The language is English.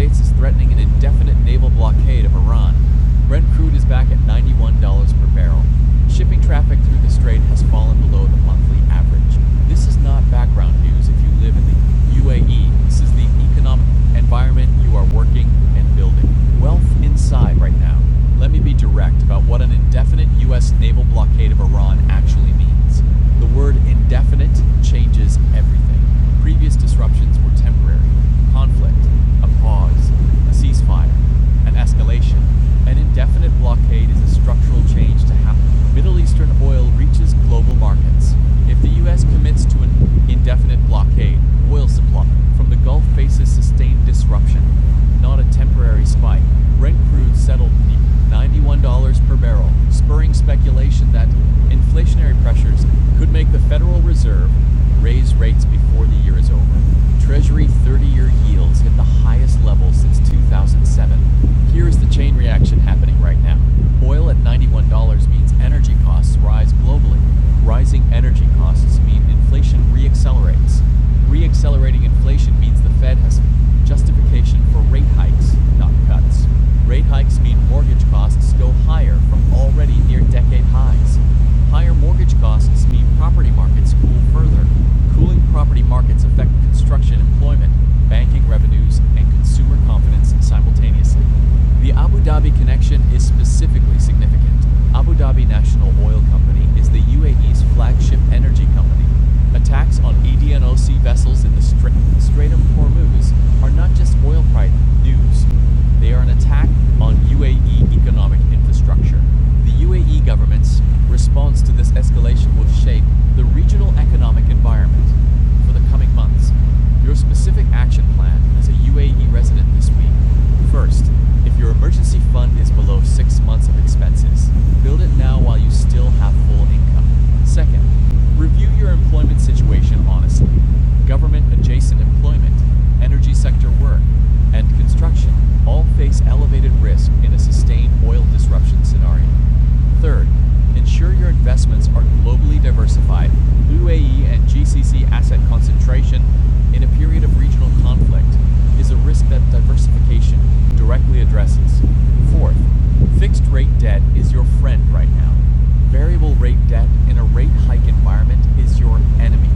States is threatening an indefinite naval blockade of Iran. Brent crude is back at $91 per barrel. Shipping traffic through the strait has fallen below the monthly average. This is not background news if you live in the UAE. This is the economic environment you are working and building wealth inside right now. Let me be direct about what an indefinite U.S. naval blockade of Iran actually means. The word indefinite changes everything. Previous disruptions were temporary. Conflict, a pause, a ceasefire, an escalation. An indefinite blockade is a structural change to happen. Middle Eastern oil reaches global markets. If the U.S. commits to an indefinite blockade, oil supply from the Gulf faces sustained disruption, not a temporary spike. Brent crude settled $91 per barrel, spurring speculation that inflationary pressures could make the Federal Reserve raise rates before the year is over. Treasury 30-year yields hit the highest level since 2007. Here is the chain reaction happening right now. Oil at $91 means energy costs rise globally. Rising energy costs mean inflation reaccelerates. Reaccelerating inflation means the Fed has justification for rate hikes, not cuts. Rate hikes mean mortgage costs go higher from already near decade highs. Higher mortgage costs mean property markets cool further. Cooling property markets affect construction employment, banking revenues, and consumer confidence simultaneously. The Abu Dhabi connection is specifically significant. Abu Dhabi National Oil Company is the UAE's flagship energy company. Attacks on EDNOC vessels in the Strait of Hormuz are not just oil price news. They are an attack on UAE economic infrastructure. The UAE government's response to this escalation will shape the regional economic environment for the coming months. Your specific action plan as a UAE resident this week. First, if your emergency fund is below 6 months of expenses, build it now while you still have full income. Second, review your employment situation honestly. Government-adjacent employment, energy sector work, and construction all face elevated risk in a sustained oil disruption scenario. Third, ensure your investments are globally diversified. UAE and GCC asset concentration in a period of regional conflict is a risk that diversification directly addresses. Fourth, fixed rate debt is your friend right now. Variable rate debt in a rate hike environment is your enemy.